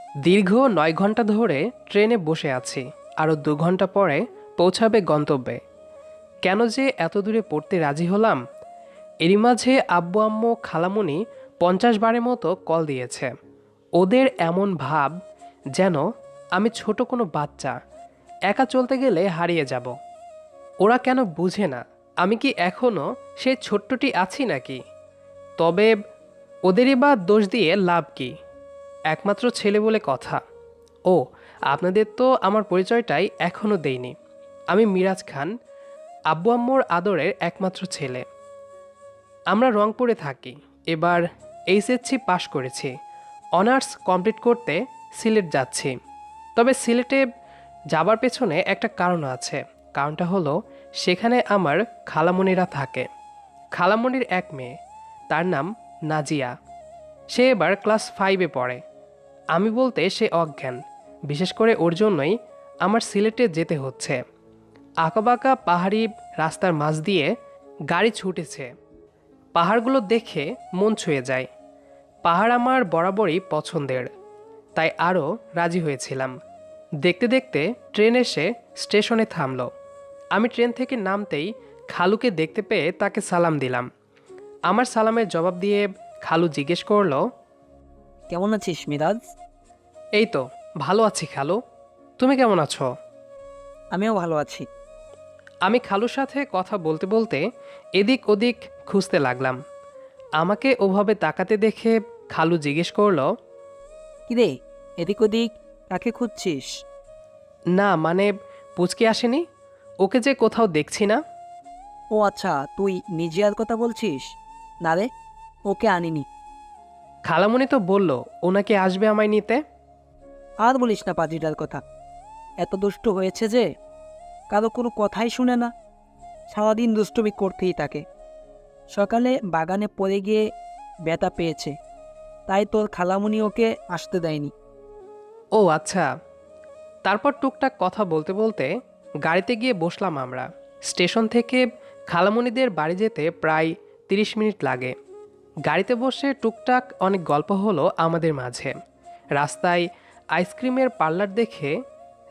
দীর্ঘ ৯ ঘন্টা ধরে ট্রেনে বসে আছি। আরও ২ ঘন্টা পরে পৌঁছাবে গন্তব্যে। কেন যে এত দূরে পড়তে রাজি হলাম? এরই মাঝে আব্বু আম্মু খালামুনি ৫০ বারের মতো কল দিয়েছে। ওদের এমন ভাব যেন আমি ছোট কোনো বাচ্চা, একা চলতে গেলে হারিয়ে যাব। ওরা কেন বুঝে না আমি কি এখনো সেই ছোট্টটি আছি নাকি? তবে ওদেরই বা দোষ দিয়ে লাভ কি? একমাত্র ছেলে বলে কথা। ও, আপনাদের তো আমার পরিচয়টাই এখনো দেইনি। আমি মিরাজ খান, আব্বু আম্মুর আদরের একমাত্র ছেলে। আমরা রংপুরে থাকি। এবার এইচএসসি পাশ করেছি। অনার্স কমপ্লিট করতে সিলেট যাচ্ছি। তবে সিলেটে যাবার পেছনে একটা কারণ আছে। কারণটা হলো সেখানে আমার খালামণিরা থাকে। খালামণির এক মেয়ে, তার নাম নাজিয়া। সে এবার ক্লাস 5-এ পড়ে। আমি বলতে সে অজ্ঞান। বিশেষ করে ওর জন্যই আমার সিলেটে যেতে হচ্ছে। আঁকাবাঁকা পাহাড়ি রাস্তার মাঝ দিয়ে গাড়ি ছুটেছে। পাহাড়গুলো দেখে মন ছুঁয়ে যায়। পাহাড় আমার বরাবরই পছন্দের, তাই আরও রাজি হয়েছিলাম। দেখতে দেখতে ট্রেন এসে স্টেশনে থামলো। আমি ট্রেন থেকে নামতেই খালুকে দেখতে পেয়ে তাকে সালাম দিলাম। আমার সালামের জবাব দিয়ে খালু জিজ্ঞেস করলো, কেমন আছিস মিরাজ? এই তো ভালো আছি খালু, তুমি কেমন আছো? আমিও ভালো আছি। আমি খালুর সাথে কথা বলতে বলতে এদিক ওদিক খুঁজতে লাগলাম। আমাকে ওভাবে তাকাতে দেখে খালু জিজ্ঞেস করলো, কিরে, এদিক ওদিক কাকে খুঁজছিস? না মানে পুচকে আসেনি, ওকে যে কোথাও দেখছি না। ও আচ্ছা, তুই নিজিয়ার কথা বলছিস? না রে, ওকে আনিনি। খালামণি তো বলল ওনাকে আসবে আমায় নিতে। আর বলিস না পাজিটার কথা। এত দুষ্ট হয়েছে যে কারো কোনো কথাই শুনে না। সারাদিন দুষ্টুমি করতেই থাকে। সকালে বাগানে পড়ে গিয়ে ব্যথা পেয়েছে, তাই তোর খালামুনি ওকে আসতে দেয়নি। ও আচ্ছা। তারপর টুকটাক কথা বলতে বলতে গাড়িতে গিয়ে বসলাম আমরা। স্টেশন থেকে খালামণিদের বাড়ি যেতে প্রায় 30 মিনিট লাগে। গাড়িতে বসে টুকটাক অনেক গল্প হলো আমাদের মাঝে। রাস্তায় আইসক্রিমের পার্লার দেখে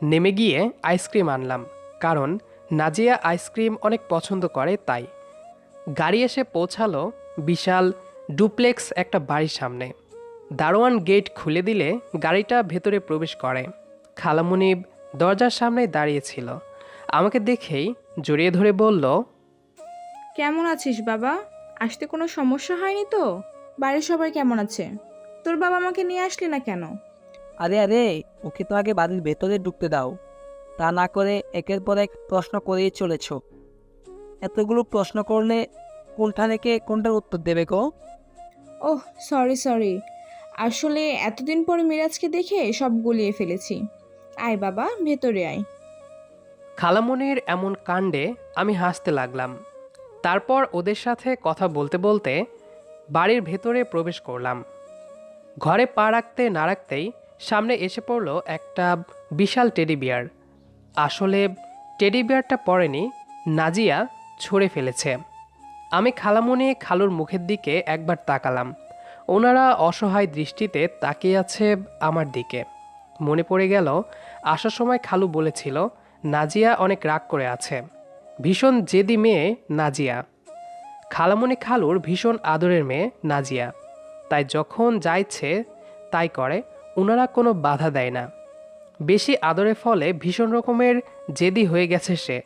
নেমে গিয়ে আইসক্রিম আনলাম, কারণ নাজিয়া আইসক্রিম অনেক পছন্দ করে তাই। গাড়ি এসে পৌঁছালো বিশাল ডুপ্লেক্স একটা বাড়ির সামনে। দারোয়ান গেট খুলে দিলে গাড়িটা ভেতরে প্রবেশ করে। খালামুনি দরজার সামনে দাঁড়িয়েছিল। আমাকে দেখেই জড়িয়ে ধরে বলল, কেমন আছিস বাবা? আসতে কোনো সমস্যা হয়নি তো? বাড়ির সবাই কেমন আছে? তোর বাবা আমাকে নিয়ে আসলি না কেন? আরে আরে, ওকে তো আগে বাড়ির ভেতরে ঢুকতে দাও। তা না করে একের পর এক প্রশ্ন করেই চলেছ। এতগুলো প্রশ্ন করলে কোনটা থেকে কোনটার উত্তর দেবে গো? ওহ, সরি সরি। আসলে এতদিন পরে মিরাজকে দেখে সব গুলিয়ে ফেলেছি। আয় বাবা, ভেতরে আয়। খালামণির এমন কাণ্ডে আমি হাসতে লাগলাম। তারপর ওদের সাথে কথা বলতে বলতে বাড়ির ভেতরে প্রবেশ করলাম। ঘরে পা রাখতে না রাখতেই সামনে এসে পড়ল একটা বিশাল টেডি বিয়ার। আসলে টেডি বিয়ারটা পড়েনি, নাজিয়া ছুঁড়ে ফেলেছে। আমি খালামণি খালুর মুখের দিকে একবার তাকালাম। ওনারা অসহায় দৃষ্টিতে তাকিয়ে আছে আমার দিকে। মনে পড়ে গেল আসার সময় খালু বলেছিল নাজিয়া অনেক রাগ করে আছে। ভীষণ জেদি মেয়ে নাজিয়া। খালামণি খালুর ভীষণ আদরের মেয়ে নাজিয়া। তাই যখন যা ইচ্ছে তাই করে, ওনারা কোনো বাধা দেয় না। বেশি আদরের ফলে ভীষণ রকমের জেদি হয়ে গেছে সে।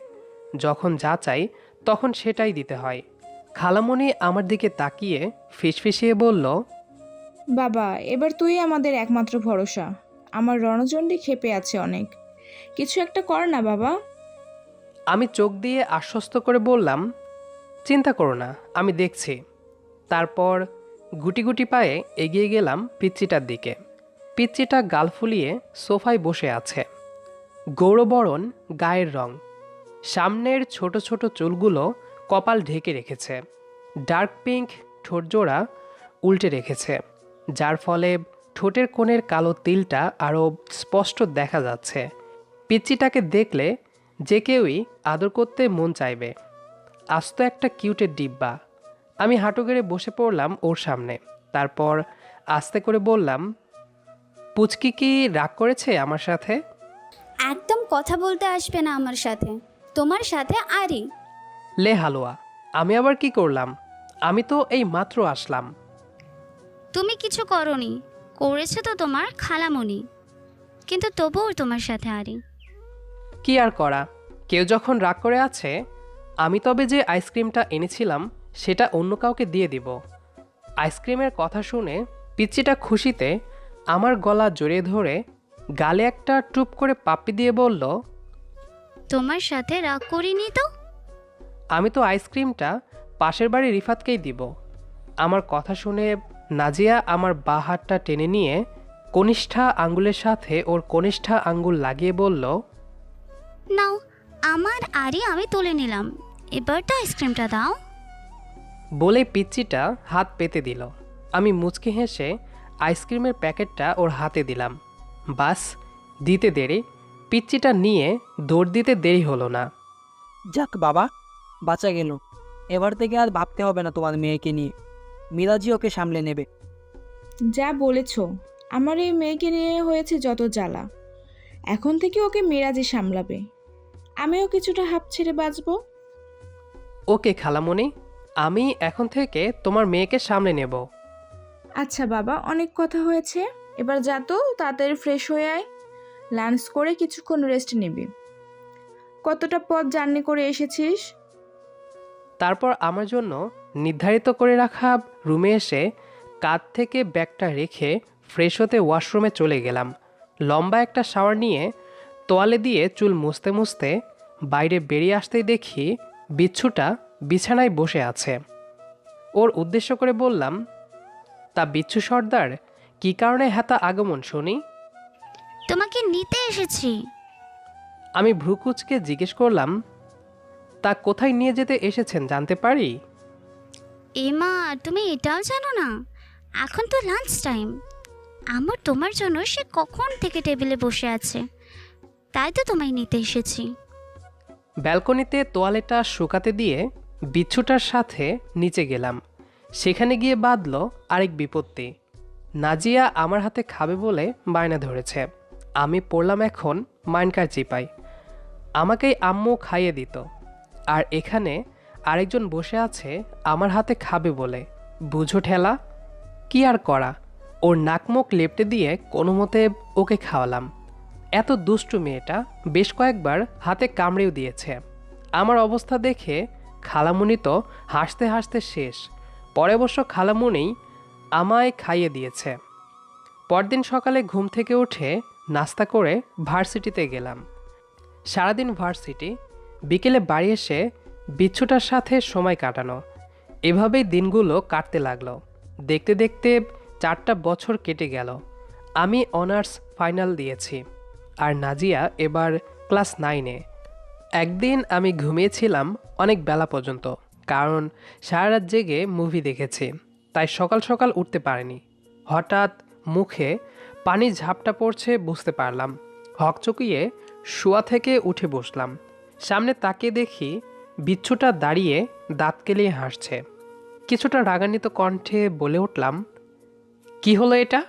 যখন যা চাই তখন সেটাই দিতে হয়। খালামণি আমার দিকে তাকিয়ে ফিসফিসিয়ে বলল, বাবা, এবার তুই আমাদের একমাত্র ভরসা। আমার রণচণ্ডী ক্ষেপে আছে অনেক। কিছু একটা কর না বাবা। আমি চোখ দিয়ে আশ্বস্ত করে বললাম, চিন্তা করো না, আমি দেখছি। তারপর গুটি গুটি পায়ে এগিয়ে গেলাম পিচ্চিটার দিকে। পিচ্চিটা গাল ফুলিয়ে সোফায় বসে আছে। গৌরবরণ গায়ের রং, সামনের ছোট ছোট চুলগুলো কপাল ঢেকে রেখেছে। ডার্ক পিঙ্ক ঠোঁটজোড়া উল্টে রেখেছে, যার ফলে ঠোঁটের কোণের কালো তিলটা আরও স্পষ্ট দেখা যাচ্ছে। পিচ্চিটাকে দেখলে যে কেউই আদর করতে মন চাইবে। আস্ত একটা কিউটের ডিব্বা। আমি হাঁটু গেড়ে বসে পড়লাম ওর সামনে। তারপর আস্তে করে বললাম, পুচকি কি রাগ করেছে আমার সাথে? একদম কথা বলতে আসবে না আমার সাথে। তোমার সাথে আরি। লে হালুয়া, আমি আবার কি করলাম? আমি তো এই মাত্র আসলাম। তুমি কিছু করনি, করেছে তো তোমার খালামণি, কিন্তু তবুও তোমার সাথে আরি। কি আর করা, কেউ যখন রাগ করে আছে, আমি তবে যে আইসক্রিমটা এনেছিলাম সেটা অন্য কাউকে দিয়ে দিব। আইসক্রিমের কথা শুনে পিচ্চিটা খুশিতে আমার গলা জড়িয়ে ধরে গালে একটা টুপ করে পাপ্পি দিয়ে বলল, তোমার সাথে রাগ করিনি তো। আমি তো আইসক্রিমটা পাশের বাড়ি রিফাতকেই দিব। আমার কথা শুনে নাজিয়া আমার বাঁ হাতটা টেনে নিয়ে কনিষ্ঠা আঙ্গুলের সাথে ওর কনিষ্ঠা আঙ্গুল লাগিয়ে বলল, নাও, আমার আরি আমি তুলে নিলাম, এবার তো আইসক্রিমটা দাও। বলে পিচ্চিটা হাত পেতে দিল। আমি মুচকি হেসে আইসক্রিমের প্যাকেটটা ওর হাতে দিলাম। বাস, দিতে দেরি, পিচ্চিটা নিয়ে দৌড় দিতে দেরি হলো না। যাক বাবা, বাঁচা গেল। এবার থেকে আর ভাবতে হবে না তোমার মেয়েকে নিয়ে, মিরাজি ওকে সামলে নেবে। যা বলেছ, আমার এই মেয়েকে নিয়ে হয়েছে যত জ্বালা। এখন থেকে ওকে মিরাজই সামলাবে, আমিও কিছুটা হাঁপ ছেড়ে বাঁচবো। ওকে খালামণি, আমি এখন থেকে তোমার মেয়েকে সামলে নেব। আচ্ছা বাবা, অনেক কথা হয়েছে, এবার যা তো তাড়াতাড়ি ফ্রেশ হয়ে আয়। লাঞ্চ করে কিছুক্ষণ রেস্ট নিবি। কতটা পথ জার্নি করে এসেছিস? তারপর আমার জন্য নির্ধারিত করে রাখা রুমে এসে কাঁধ থেকে ব্যাগটা রেখে ফ্রেশ হতে ওয়াশরুমে চলে গেলাম। লম্বা একটা শাওয়ার নিয়ে তোয়ালে দিয়ে চুল মুছতে মুছতে বাইরে বেরিয়ে আসতেই দেখি বিচ্ছুটা বিছানায় বসে আছে। ওর উদ্দেশ্য করে বললাম, তা বিচ্ছু সর্দার, কী কারণে হেতা আগমন শুনি? তোমাকে নিতে এসেছি। আমি ভ্রুকুচকে জিজ্ঞেস করলাম, তা কোথায় নিয়ে যেতে এসেছেন জানতে পারি? এমা, তুমি এটাও জানো না? এখন তো লাঞ্চ টাইম। আমার তোমার জন্য সে কখন থেকে টেবিলে বসে আছে, তাই তো তোমায় নিতে এসেছি। ব্যালকনিতে তোয়ালেটা শুকাতে দিয়ে বিচ্ছুটার সাথে নিচে গেলাম। সেখানে গিয়ে বাঁধল আরেক বিপত্তি। নাজিয়া আমার হাতে খাবে বলে বায়না ধরেছে। আমি পড়লাম এখন মাইনকার চিপাই। আমাকেই আম্মু খাইয়ে দিত, আর এখানে আরেকজন বসে আছে আমার হাতে খাবে বলে। বুঝো ঠেলা, কি আর করা, ওর নাকমুখ লেপটে দিয়ে কোনো মতে ওকে খাওয়ালাম। এত দুষ্টু মেয়েটা বেশ কয়েকবার হাতে কামড়েও দিয়েছে। আমার অবস্থা দেখে খালামুনি তো হাসতে হাসতে শেষ। পরে অবশ্য খালামুনিই আমায় খাইয়ে দিয়েছে। পরদিন সকালে ঘুম থেকে উঠে নাস্তা করে ভার্সিটিতে গেলাম। সারাদিন ভার্সিটি, বিকেলে বাড়ি এসে বিচ্ছুটার সাথে সময় কাটানো, এভাবেই দিনগুলো কাটতে লাগলো। দেখতে দেখতে 4টা বছর কেটে গেল। আমি অনার্স ফাইনাল দিয়েছি, আর নাজিয়া এবার ক্লাস 9-এ। একদিন আমি ঘুমিয়েছিলাম অনেক বেলা পর্যন্ত, কারণ সারা রাত জেগে মুভি দেখেছি, তাই সকাল সকাল উঠতে পারিনি। হঠাৎ মুখে পানির ঝাপটা পড়ছে বুঝতে পারলাম। হকচকিয়ে শোয়া থেকে উঠে বসলাম। সামনে তাকিয়ে দেখি বিচ্ছুটা দাঁড়িয়ে দাঁত কেলিয়ে হাসছে। কিছুটা রাগান্বিত কণ্ঠে বলে উঠলাম, কি হলো এটা?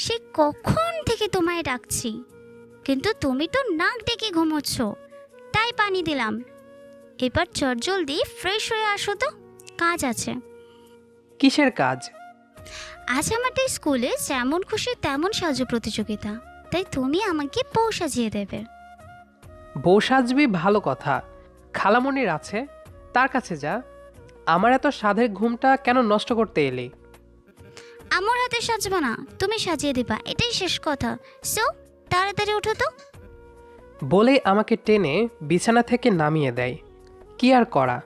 সে কখন থেকে তোমায় ডাকছি, কিন্তু তুমি তো নাক ডেকে ঘুমোচ্ছ, তাই পানি দিলাম। এবার চটজলদি ফ্রেশ হয়ে আসো তো, কাজ আছে। কিসের কাজ? আজ আমাদের স্কুলে যেমন খুশি তেমন সাজু প্রতিযোগিতা, তাই তুমি আমাকে বউ সাজিয়ে দেবে। বউ সাজবি ভালো কথা, খালামণির আছে, তার কাছে যা। আমার এত সাধের ঘুমটা কেন নষ্ট করতে এলি? আমার হাতে সাজবো না, তুমি সাজিয়ে দিবা, এটাই শেষ কথা। সো তাড়াতাড়ি ওঠো তো। বলে আমাকে টেনে বিছানা থেকে নামিয়ে দেয়। কি আর করা,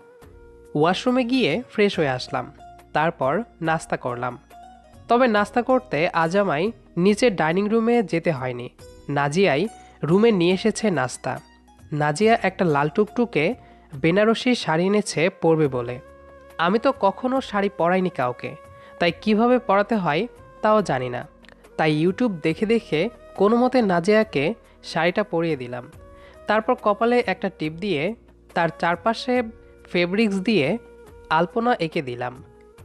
ওয়াশরুমে গিয়ে ফ্রেশ হয়ে আসলাম। তারপর নাস্তা করলাম। তবে নাস্তা করতে আজ আমায় নিচের ডাইনিং রুমে যেতে হয়নি। নাজিয়াই রুমে নিয়ে এসেছে নাস্তা। নাজিয়া একটা লাল টুকটুকে বেনারসি শাড়ি এনেছে পরবে বলে। আমি তো কখনো শাড়ি পরাইনি কাউকে, তাই কিভাবে পরাতে হয় তাও জানি না। তাই ইউটিউব দেখে দেখে কোনো মতে নাজিয়াকে শাড়িটা পরিয়ে দিলাম। তারপর কপালে একটা টিপ দিয়ে তার চারপাশে ফেব্রিক্স দিয়ে আলপনা এঁকে দিলাম।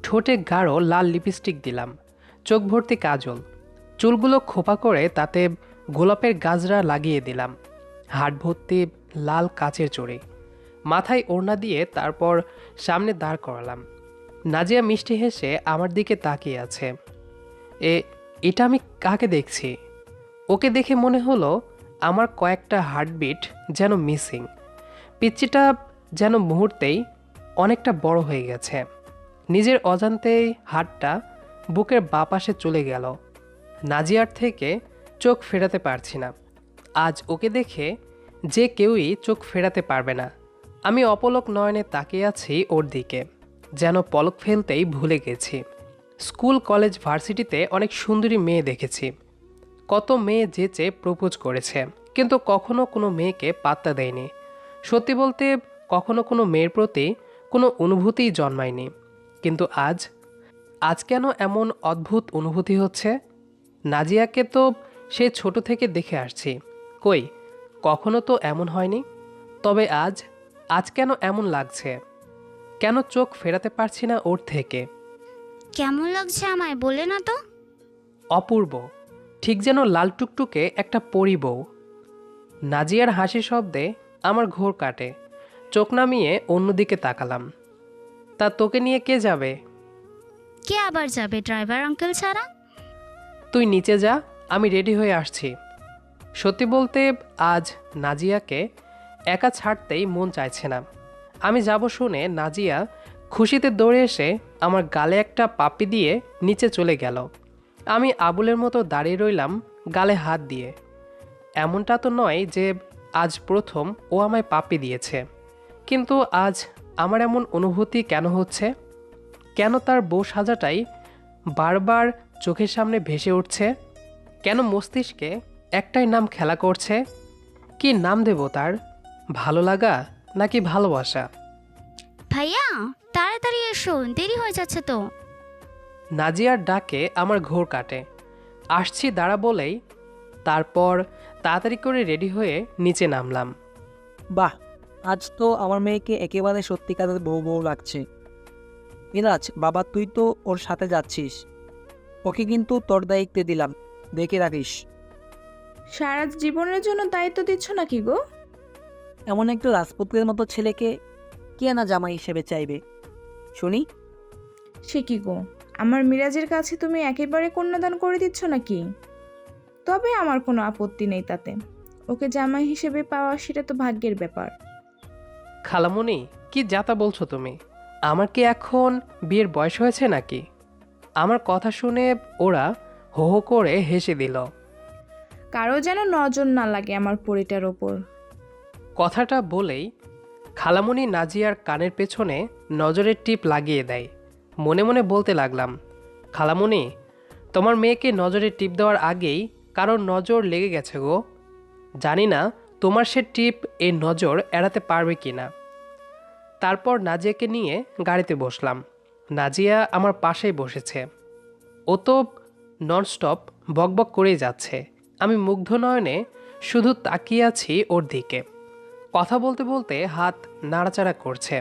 ঠোঁটে গাঢ় লাল লিপস্টিক দিলাম, চোখ ভর্তি কাজল। চুলগুলো খোপা করে তাতে গোলাপের গাজরা লাগিয়ে দিলাম। হাট ভর্তি লাল কাচের চড়ি, মাথায় ওড়না দিয়ে তারপর সামনে দাঁড় করালাম। নাজিয়া মিষ্টি হেসে আমার দিকে তাকিয়ে আছে। এটা আমি কাকে দেখছি? ওকে দেখে মনে হলো আমার কয়েকটা হার্টবিট যেন মিসিং। পিচ্চিটা যেন মুহূর্তেই অনেকটা বড় হয়ে গেছে। নিজের অজান্তেই হাতটা বুকের বাঁ পাশে চলে গেল। নাজিয়ার থেকে চোখ ফেরাতে পারছি না। আজ ওকে দেখে যে কেউই চোখ ফেরাতে পারবে না। আমি অপলক নয়নে তাকিয়ে আছি ওর দিকে, যেন পলক ফেলতেই ভুলে গেছি। স্কুল কলেজ ভার্সিটিতে অনেক সুন্দরী মেয়ে দেখেছি, কত মেয়ে যেচে প্রপোজ করেছে, কিন্তু কখনো কোনো মেয়েকে পাত্তা দেয়নি। সত্যি বলতে কখনো কোনো মেয়ের প্রতি কোনো অনুভূতিই জন্মায়নি। কিন্তু আজ কেন এমন অদ্ভুত অনুভূতি হচ্ছে? নাজিয়াকে তো সে ছোট থেকে দেখে আসছি, কই কখনো তো এমন হয়নি। তবে আজ কেন এমন লাগছে? কেন চোখ ফেরাতে পারছি না ওর থেকে? কেমন লাগছে আমায় বলে না তো? অপূর্ব, ঠিক যেন লাল টুকটুকে একটা পরী বউ। নাজিয়ার হাসি শব্দে আমার ঘোর কাটে। চোখ নামিয়ে অন্যদিকে তাকালাম। তা তোকে নিয়ে কে যাবে? কে আবার যাবে ড্রাইভার আঙ্কেল ছাড়া? তুই নিচে যা, আমি রেডি হয়ে আসছি। সত্যি বলতে আজ নাজিয়াকে একা ছাড়তেই মন চাইছে না। আমি যাব শুনে নাজিয়া খুশিতে দৌড়ে এসে আমার গালে একটা পাপ্পি দিয়ে নিচে চলে গেল। আমি আবুলের মতো দাঁড়িয়ে রইলাম গালে হাত দিয়ে। এমনটা তো নয় যে আজ প্রথম ও আমায় পাপ্পি দিয়েছে, কিন্তু আজ আমার এমন অনুভূতি কেন হচ্ছে? কেন তার বউ সাজাটাই বারবার চোখের সামনে ভেসে উঠছে? কেন মস্তিষ্কে একটাই নাম খেলা করছে? কি নাম দেব তার? ভালো লাগা নাকি ভালোবাসা? ভাইয়া তাড়াতাড়ি এসো, দেরি হয়ে যাচ্ছে তো। নাজিয়ার ডাকে আমার ঘোর কাটে। আসছি দাঁড়া বলেই তারপর তাড়াতাড়ি করে রেডি হয়ে নিচে নামলাম। বাহ, আজ তো আমার মেয়েকে একেবারে সত্যিকারের বউ বউ লাগছে। মিরাজ, বাবা তুই তো ওর সাথে যাচ্ছিস, ওকে কিন্তু তোর দায়িত্বে দিলাম, দেখে রাখিস। সারা জীবনের জন্য দায়িত্ব দিচ্ছ নাকি গো? এমন একটা রাজপুত্রের মতো ছেলেকে কে না জামাই হিসেবে চাইবে শুনি? সে কি গো, আমার মিরাজের কাছে তুমি একেবারে কন্যাদান করে দিচ্ছ নাকি? তবে আমার কোনো আপত্তি নেই তাতে। ওকে জামাই হিসেবে পাওয়া সেটা তো ভাগ্যের ব্যাপার। খালামণি, কি যাতা বলছো তুমি? আমার কি এখন বিয়ের বয়স হয়েছে নাকি? আমার কথা শুনে ওরা হো হো করে হেসে দিল। কারো যেন নজর না লাগে আমার পরিটার ওপর। কথাটা বলেই খালামণি নাজিয়ার কানের পেছনে নজরের টিপ লাগিয়ে দেয়। মনে মনে বলতে লাগলাম, খালামণি, তোমার মেয়েকে নজরের টিপ দেওয়ার আগেই কারোর নজর লেগে গেছে গো। জানি না তোমার সে টিপ এই নজর এড়াতে পারবে কি না। তারপর নাজিয়াকে নিয়ে গাড়িতে বসলাম। নাজিয়া আমার পাশেই বসেছে। ও তো ননস্টপ বকবক করেই যাচ্ছে। আমি মুগ্ধ নয়নে শুধু তাকিয়ে আছি ওর দিকে। কথা বলতে বলতে হাত নাড়াচাড়া করছে।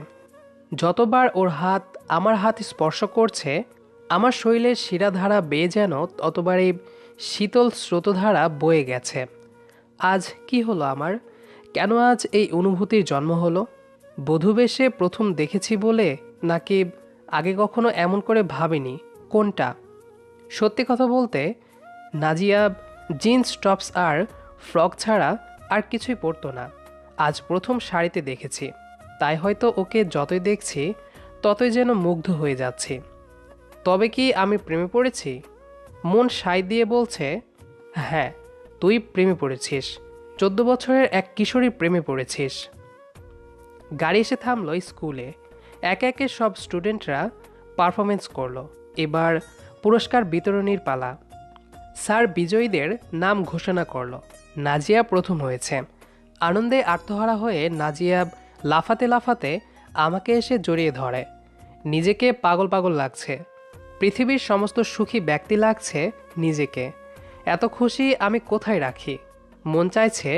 যতবার ওর হাত আমার হাত স্পর্শ করছে, আমার শরীরের শিরাধারা বেয়ে যেন ততবারই শীতল স্রোতধারা বয়ে গেছে। আজ কি হলো আমার? কেন আজ এই অনুভূতির জন্ম হলো? বধূবেশে প্রথম দেখেছি বলে, নাকি আগে কখনো এমন করে ভাবিনি? কোনটা? সত্যি কথা বলতে নাজিয়া জিন্স টপস আর ফ্রক ছাড়া আর কিছুই পরতো না। আজ প্রথম শাড়িতে দেখেছি, তাই হয়তো ওকে যতই দেখছি ততই যেন মুগ্ধ হয়ে যাচ্ছি। তবে কি আমি প্রেমে পড়েছি? মন সায় দিয়ে বলছে, হ্যাঁ, তুই প্রেমে পড়েছিস। 14 বছরের এক কিশোরী প্রেমে পড়েছিস। গাড়ি এসে থামলো স্কুলে। একে একে সব স্টুডেন্টরা পারফরমেন্স করলো। এবার পুরস্কার বিতরণীর পালা। স্যার বিজয়ীদের নাম ঘোষণা করলো। নাজিয়া প্রথম হয়েছে। আনন্দে আত্মহারা হয়ে নাজিয়া লাফাতে লাফাতে আমাকে এসে জড়িয়ে ধরে। নিজেকে পাগল পাগল লাগছে। পৃথিবীর সমস্ত সুখী ব্যক্তি লাগছে নিজেকে। এত খুশি আমি কোথায় রাখি? মন চাইছে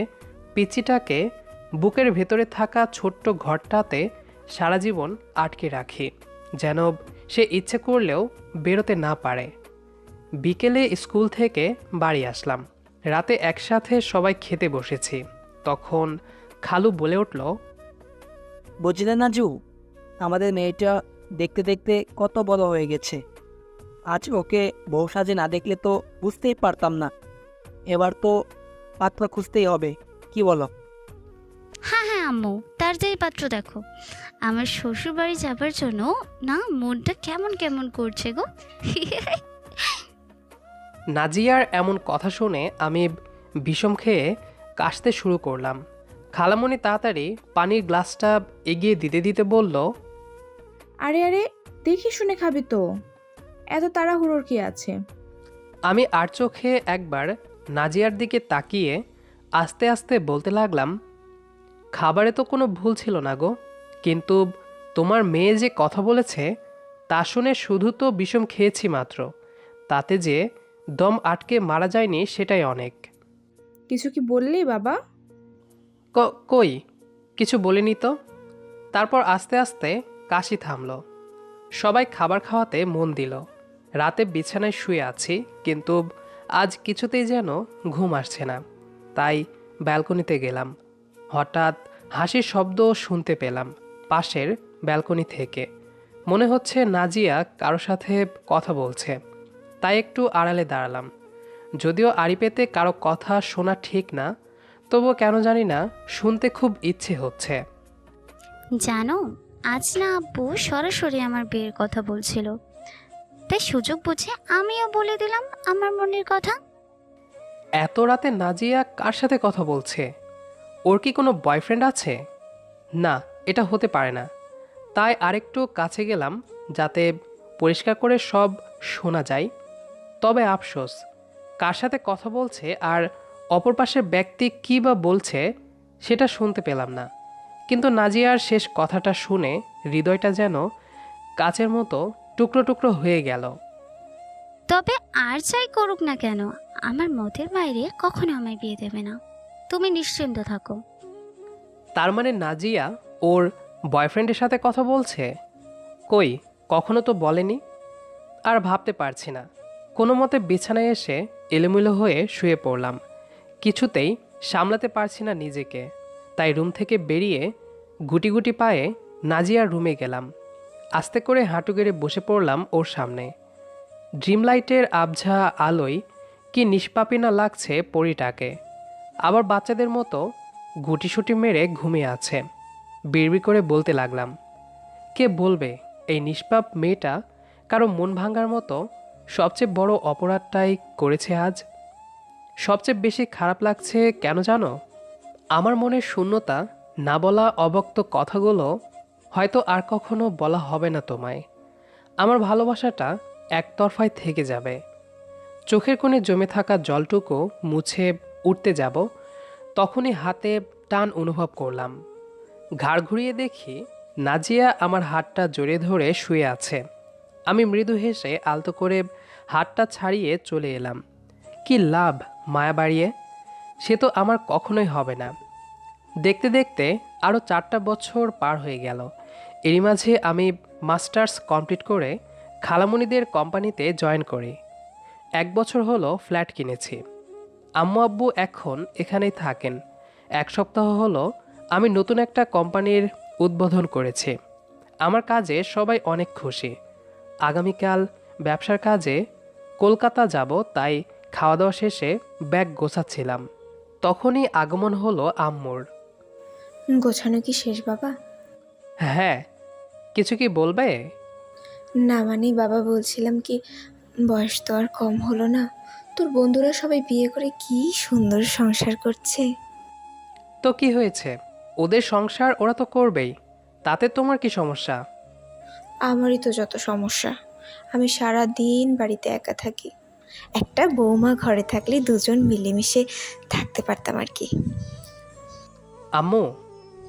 পিচ্চিটাকে বুকের ভেতরে থাকা ছোট্ট ঘরটাতে সারা জীবন আটকে রাখি, যেন সে ইচ্ছে করলেও বেরোতে না পারে। বিকেলে স্কুল থেকে বাড়ি আসলাম। রাতে একসাথে সবাই খেতে বসেছি। তখন খালু বলে উঠল, বুঝলে নাজু, আমাদের মেয়েটা দেখতে দেখতে কত বড় হয়ে গেছে। আজ ওকে বউ সাজে না দেখলে তো বুঝতেই পারতাম না। এবার তো পাত্র খুঁজতেই হবে, কি বলো? হ্যাঁ হ্যাঁ আম্মু, তাড়াতাড়ি পাত্র দেখো। আমার শ্বশুর বাড়ি যাবার জন্য না মনটা কেমন কেমন করছে গো। নাজিয়ার এমন কথা শুনে আমি বিষম খেয়ে কাশতে শুরু করলাম। খালামণি তাড়াতাড়ি পানির গ্লাসটা এগিয়ে দিতে দিতে বলল, আরে আরে, দেখে শুনে খাবি তো, এত তাড়াহুড়োর কি আছে? আমি আর চোখে একবার নাজিয়ার দিকে তাকিয়ে আস্তে আস্তে বলতে লাগলাম, খাবারে তো কোনো ভুল ছিল না গো, কিন্তু তোমার মেয়ে যে কথা বলেছে তা শুনে শুধু তো বিষম খেয়েছি মাত্র, তাতে যে দম আটকে মারা যায়নি সেটাই অনেক। কিছু কি বললি বাবা? কই কিছু বলিনি তো। তারপর আস্তে আস্তে কাশি থামলো। সবাই খাবার খাওয়াতে মন দিল। রাতে বিছানায় শুয়ে আছি, কিন্তু আজ কিছুতেই যেন ঘুম আসছে না। তাই ব্যালকনিতে গেলাম। হঠাৎ হাসির শব্দ শুনতে পেলাম পাশের ব্যালকনি থেকে। মনে হচ্ছে নাজিয়া কারো সাথে কথা বলছে। তাই একটু আড়ালে দাঁড়ালাম। যদিও আড়ি পেতে কারো কথা শোনা ঠিক না, তবুও কেন জানি না শুনতে খুব ইচ্ছে হচ্ছে। জানো, আজ না আব্বু সরাসরি আমার বিয়ের কথা বলছিল, তাই সুযোগ বুঝে আমিও বলে দিলাম আমার মনের কথা। এত রাতে নাজিয়া কার সাথে কথা বলছে? ওর কি কোনো বয়ফ্রেন্ড আছে? না, এটা হতে পারে না। তাই আরেকটু কাছে গেলাম যাতে পরিষ্কার করে সব শোনা যায়। তবে আফসোস, কার সাথে কথা বলছে আর অপর পাশের ব্যক্তি কী বা বলছে সেটা শুনতে পেলাম না। কিন্তু নাজিয়ার শেষ কথাটা শুনে হৃদয়টা যেন কাচের মতো টুকরো টুকরো হয়ে গেল। তবে আর যাই করুক না কেন, আমার মতের বাইরে কখনো আমায় বিয়ে দেবে না, তুমি নিশ্চিন্ত থাকো। তার মানে নাজিয়া ওর বয়ফ্রেন্ডের সাথে কথা বলছে? কই, কখনো তো বলেনি। আর ভাবতে পারছি না। কোনো মতে বিছানায় এসে এলোমেলো হয়ে শুয়ে পড়লাম। কিছুতেই সামলাতে পারছি না নিজেকে। তাই রুম থেকে বেরিয়ে গুটি গুটি পায়ে নাজিয়ার রুমে গেলাম। আস্তে করে হাঁটু গেড়ে বসে পড়লাম ওর সামনে। ড্রিম লাইটের আবঝা আলোয় কি নিষ্পাপী না লাগছে পরিটাকে। আবার বাচ্চাদের মতো গুটিসুটি মেরে ঘুমিয়ে আছে। বিড়বিড় করে বলতে লাগলাম, কে বলবে এই নিষ্পাপ মেয়েটা কারো মন ভাঙার মতো সবচেয়ে বড় অপরাধটাই করেছে আজ। সবচেয়ে বেশি খারাপ লাগছে কেন জানো? আমার মনের শূন্যতা, না বলা অবক্ত কথাগুলো হয়তো আর কখনো বলা হবে না তোমায়। আমার ভালোবাসাটা একতরফায় থেকে যাবে। চোখের কোণে জমে থাকা জলটুকু মুছে উঠতে যাব, তখনই হাতে টান অনুভব করলাম। ঘাড় ঘুরিয়ে দেখি নাজিয়া আমার হাতটা জড়িয়ে ধরে শুয়ে আছে। আমি মৃদু হেসে আলতো করে হাতটা ছাড়িয়ে চলে এলাম। কি লাভ মায়া বাড়িয়ে? সে তো আমার কখনোই হবে না। দেখতে দেখতে আরও 4টা বছর পার হয়ে গেল। এরই মাঝে আমি মাস্টার্স কমপ্লিট করে খালামণিদের কোম্পানিতে জয়েন করি। 1 বছর হলো ফ্ল্যাট কিনেছি। আম্মু আব্বু এখন এখানেই থাকেন। 1 সপ্তাহ হলো আমি নতুন একটা কোম্পানির উদ্বোধন করেছি। আমার কাজে সবাই অনেক খুশি। আগামীকাল ব্যবসার কাজে কলকাতা যাব, তাই খাওয়া দাওয়া শেষে ব্যাগ গোছাচ্ছিলাম। তখনই আগমন হলো আম্মুর। গোছানো কি শেষ বাবা? হ্যাঁ, কিছু কি বলবে? না মানে বাবা, বলছিলাম কি, বয়স তো আর কম হলো না, তোর বন্ধুরা সবাই বিয়ে করে কি সুন্দর সংসার করছে। তো কি হয়েছে? ওদের সংসার ওরা তো করবেই, তাতে তোমার কি সমস্যা? আমারই তো যত সমস্যা। আমি সারা দিন বাড়িতে একা থাকি। একটা বৌমা ঘরে থাকলে দুজন মিলেমিশে থাকতে পারতাম আর কি। আম্মু,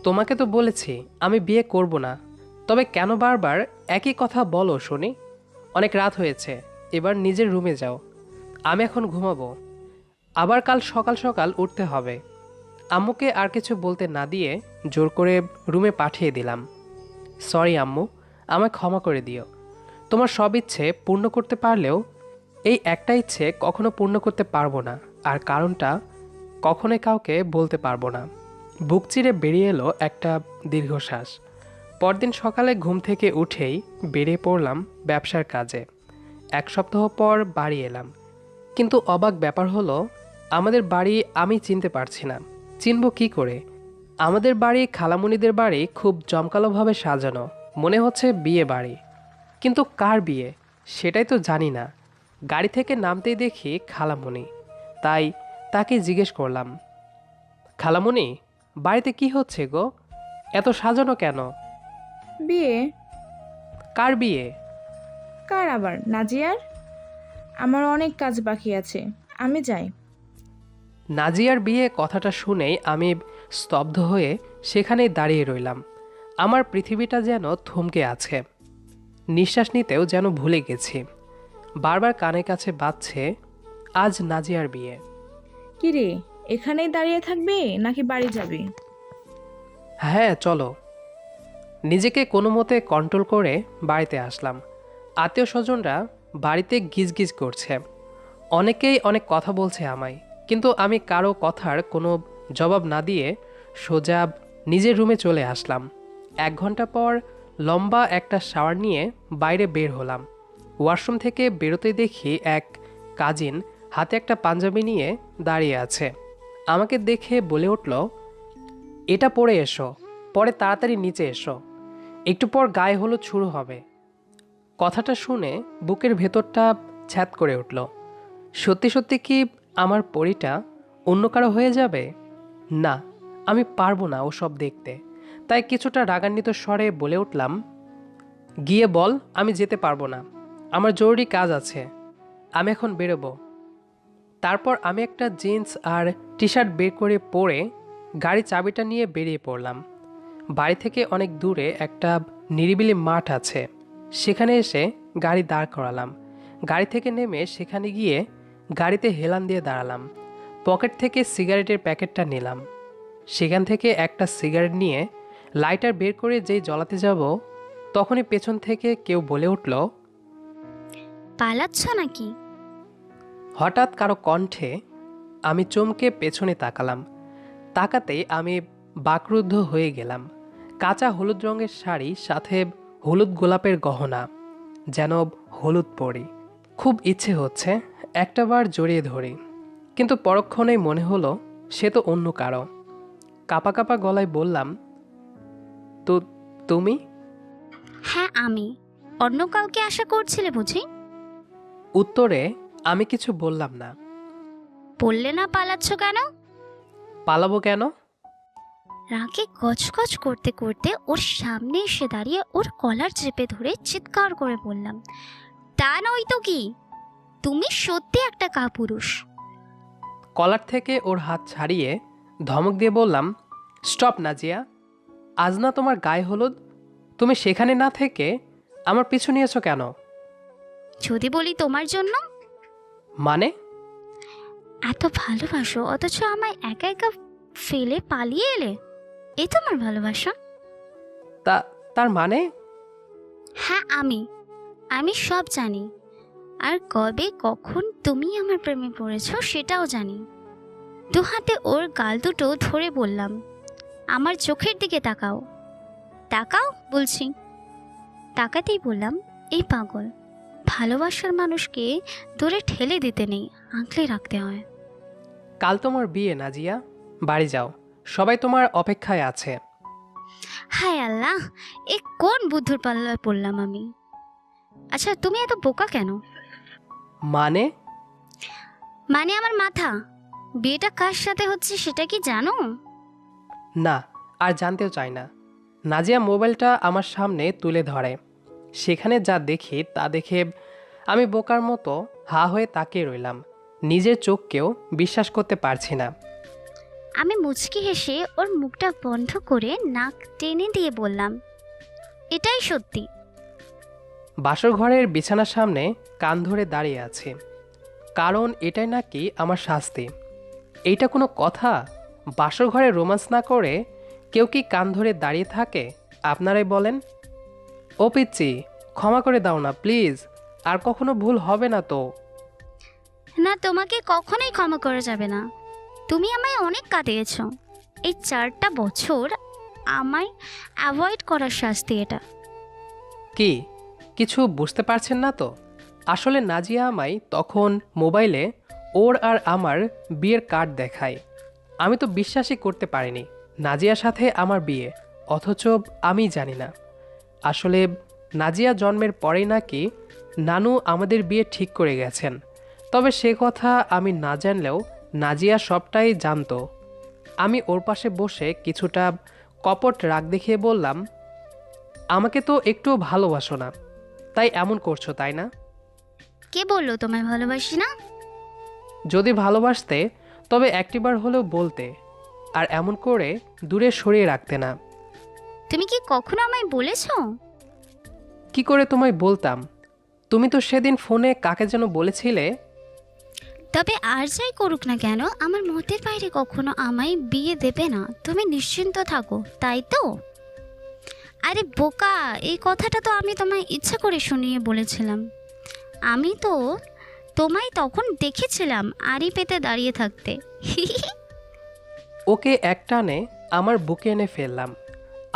তোমাকে তো বলেছি আমি বিয়ে করব না, তবে কেন বারবার একই কথা বলো শুনি? অনেক রাত হয়েছে, এবার নিজের রুমে যাও। আমি এখন ঘুমাবো, আবার কাল সকাল সকাল উঠতে হবে। আম্মুকে আর কিছু বলতে না দিয়ে জোর করে রুমে পাঠিয়ে দিলাম। সরি আম্মু, আমায় ক্ষমা করে দিও। তোমার সব ইচ্ছে পূর্ণ করতে পারলেও এই একটা ইচ্ছে কখনো পূর্ণ করতে পারবো না, আর কারণটা কখনোই কাউকে বলতে পারবো না। বুক চিরে বেরিয়ে এলো একটা দীর্ঘশ্বাস। পরদিন সকালে ঘুম থেকে উঠেই বেরিয়ে পড়লাম ব্যবসার কাজে। 1 সপ্তাহ পর বাড়ি এলাম, কিন্তু অবাক ব্যাপার হলো আমাদের বাড়ি আমি চিনতে পারছি না। চিনব কি করে? আমাদের বাড়ি খালামণিদের বাড়ি খুব জমকালোভাবে সাজানো, মনে হচ্ছে বিয়ে বাড়ি। কিন্তু কার বিয়ে সেটাই তো জানি না। গাড়ি থেকে নামতেই দেখি খালামণি, তাই তাকে জিজ্ঞেস করলাম, খালামণি বাড়িতে কি হচ্ছে গো? এত সাজানো কেন? বিয়ে? কার বিয়ে? কার আবার? নাজিয়ার। আমার অনেক কাজ বাকি আছে, আমি যাই। নাজিয়ার বিয়ে কথাটা শুনেই আমি স্তব্ধ হয়ে সেখানেই দাঁড়িয়ে রইলাম। আমার পৃথিবীটা যেন থমকে আছে, নিঃশ্বাস নিতেও যেন ভুলে গেছি। বারবার কানের কাছে বাজছে, আজ নাজিয়ার বিয়ে। কি রে, এখানেই দাঁড়িয়ে থাকবি নাকি বাড়ি যাবি? হ্যাঁ চলো। নিজেকে কোনো মতে কন্ট্রোল করে বাড়িতে আসলাম। আত্মীয় স্বজনরা বাড়িতে গিজগিজ করছে, অনেকেই অনেক কথা বলছে আমায়, কিন্তু আমি কারো কথার কোনো জবাব না দিয়ে সোজা নিজের রুমে চলে আসলাম। 1 ঘন্টা পর লম্বা একটা শাওয়ার নিয়ে বাইরে বের হলাম। ওয়াশরুম থেকে বেরোতেই দেখি এক কাজিন হাতে একটা পাঞ্জাবি নিয়ে দাঁড়িয়ে আছে। আমাকে দেখে বলে উঠল, এটা পরে এসো, পরে তাড়াতাড়ি নিচে এসো, একটু পর গায়ে হলুদ শুরু হবে। কথাটা শুনে বুকের ভেতরটা ছ্যাদ করে উঠল। সত্যি সত্যি কি আমার পরিটা অন্য কারো হয়ে যাবে? না, আমি পারবো না ওসব দেখতে। তাই কিছুটা রাগান্বিত স্বরে বলে উঠলাম, গিয়ে বল আমি যেতে পারবো না, আমার জরুরি কাজ আছে, আমি এখন বেরোবো। তারপর আমি একটা জিন্স আর টি শার্ট বের করে পরে গাড়ি চাবিটা নিয়ে বেরিয়ে পড়লাম। বাড়ি থেকে অনেক দূরে একটা নিরিবিলি মাঠ আছে, সেখানে এসে গাড়ি দাঁড় করালাম। গাড়ি থেকে নেমে সেখানে গিয়ে গাড়িতে হেলান দিয়ে দাঁড়ালাম। পকেট থেকে সিগারেটের প্যাকেটটা নিলাম। সেখান থেকে একটা সিগারেট নিয়ে লাইটার বের করে যেই জ্বলাতে যাব, তখনই পেছন থেকে কেউ বলে উঠল, পালাচ্ছ নাকি? হঠাৎ কারো কণ্ঠে। আমি চমকে পেছনে তাকালাম। তাকাতেই আমি বাকরুদ্ধ হয়ে গেলাম। কাঁচা হলুদ রঙের শাড়ি, সাথে হলুদ গোলাপের গহনা, যেন হলুদ পরি। খুব ইচ্ছে হচ্ছে একটাবার জড়িয়ে ধরি, কিন্তু পরক্ষণেই মনে হলো সে তো অন্য কারো। কাপা কাপা গলায় বললাম, তো তুমি? হ্যাঁ আমি। অন্য কাউকে আশা করছিলে বুঝি? উত্তরে আমি কিছু বললাম না। বললে না পালাচ্ছ কেন? পালাবো কেন? রাগে গজগজ করতে করতে ওর সামনে এসে দাঁড়িয়ে ওর কলার চেপে ধরে চিৎকার করে বললাম, তা নয় তো কি, তুমি সত্যি একটা কাপুরুষ। কলার থেকে ওর হাত ছাড়িয়ে ধমক দিয়ে বললাম, স্টপ নাজিয়া, আজ না তোমার গায়ে হলুদ, তুমি সেখানে না থেকে আমার পিছু নিয়েছো কেন? যদি বলি তোমার জন্য। মানে? এত ভালোবাসো অথচ আমায় একা একা ফেলে পালিয়ে এলে, এই তোমার ভালোবাসা? তার মানে? হ্যাঁ আমি সব জানি। আর কবে কখন তুমি আমার প্রেমে পড়েছো সেটাও জানি। দু হাতে ওর গাল দুটো ধরে বললাম, আমার চোখের দিকে তাকাও, তাকাও বলছি। তাকাতেই বললাম, এই পাগল, ভালোবাসার মানুষকে দূরে ঠেলে দিতে নেই, আঁকলে রাখতে হয়। কাল তোমার বিয়ে নাজিয়া, বাড়ি যাও, সবাই তোমার অপেক্ষায় আছে। হায় আল্লাহ, এ কোন বুদ্ধুর পাল্লায় পড়লাম আমি? আচ্ছা তুমি এত বোকা কেন? মানে? মানে আমার মাথা। বিয়েটা কার সাথে হচ্ছে সেটা কি জানো? না, আর জানতেও চাই না। নাজিয়া মোবাইলটা আমার সামনে তুলে ধরে। সেখানে যা দেখি তা দেখে আমি বোকার মতো হা হয়ে তাকিয়ে রইলাম। নিজের চোখকেও বিশ্বাস করতে পারছি না। আমি মুচকি হেসে ওর মুখটা বন্ধ করে নাক টেনে দিয়ে বললাম, এটাই সত্যি। বাসর ঘরের বিছানার সামনে কান ধরে দাঁড়িয়ে আছি, কারণ এটাই নাকি আমার শাস্তি। এইটা কোনো কথা? বাসর ঘরে রোম্যান্স না করে কেউ কি কান ধরে দাঁড়িয়ে থাকে? আপনারাই বলেন। ও পিচ্চি, ক্ষমা করে দাও না প্লিজ, আর কখনো ভুল হবে না তো। না, তোমাকে কখনোই ক্ষমা করা যাবে না। তুমি আমায় অনেক কাঁদিয়েছ। এই 4টা বছর আমায় অ্যাভয়েড করার শাস্তি এটা। কি কিছু বুঝতে পারছেন না তো? আসলে নাজিয়া আমায় তখন মোবাইলে ওর আর আমার বিয়ের কার্ড দেখায়। আমি তো বিশ্বাসই করতে পারিনি নাজিয়ার সাথে আমার বিয়ে, অথচ আমি জানি না। আসলে নাজিয়া জন্মের পরেই নাকি নানু আমাদের বিয়ে ঠিক করে গেছেন। তবে সে কথা আমি না জানলেও নাজিয়া সবটাই জানতো। আমি ওর পাশে বসে কিছুটা কপট রাগ দেখিয়ে বললাম, আমাকে তো একটুও ভালোবাসো না, তাই এমন করছো, তাই না? কে বললো তোমায় ভালোবাসি না? যদি ভালোবাসতে তবে একটিবার হলেও বলতে, আর এমন করে দূরে সরিয়ে রাখতে না। তুমি কি কখনো আমায় বলেছো? কি করে তোমায় বলতাম? তুমি তো সেদিন ফোনে কাকে যেন বলেছিলে। তবে আর যাই করুক না কেন, আমার মতের বাইরে কখনো আমায় বিয়ে দেবে না, তুমি নিশ্চিন্ত থাকো, তাই তো? আরে বোকা, এই কথাটা তো আমি তোমায় ইচ্ছা করে শুনিয়ে বলেছিলাম। আমি তো তোমায় তখন দেখেছিলাম আড়ি পেতে দাঁড়িয়ে থাকতে। ওকে একটানে আমার বুকে এনে ফেললাম,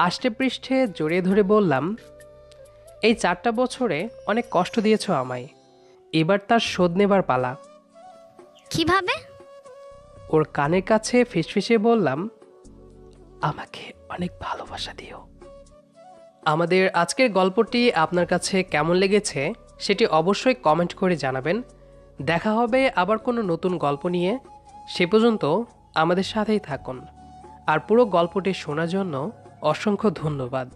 আষ্টে পৃষ্ঠে জড়িয়ে ধরে বললাম, এই 4টা বছরে অনেক কষ্ট দিয়েছো আমায়, এবার তার শোধ নেবার পালা। কিভাবে? ওর কানের কাছে ফিসফিসে বললাম, আমাকে অনেক ভালোবাসা দিও। আমাদের আজকের গল্পটি আপনার কাছে কেমন লেগেছে সেটি অবশ্যই কমেন্ট করে জানাবেন। দেখা হবে আবার কোনো নতুন গল্প নিয়ে। সে পর্যন্ত আমাদের সাথেই থাকুন। আর পুরো গল্পটি শোনার জন্য অসংখ্য ধন্যবাদ।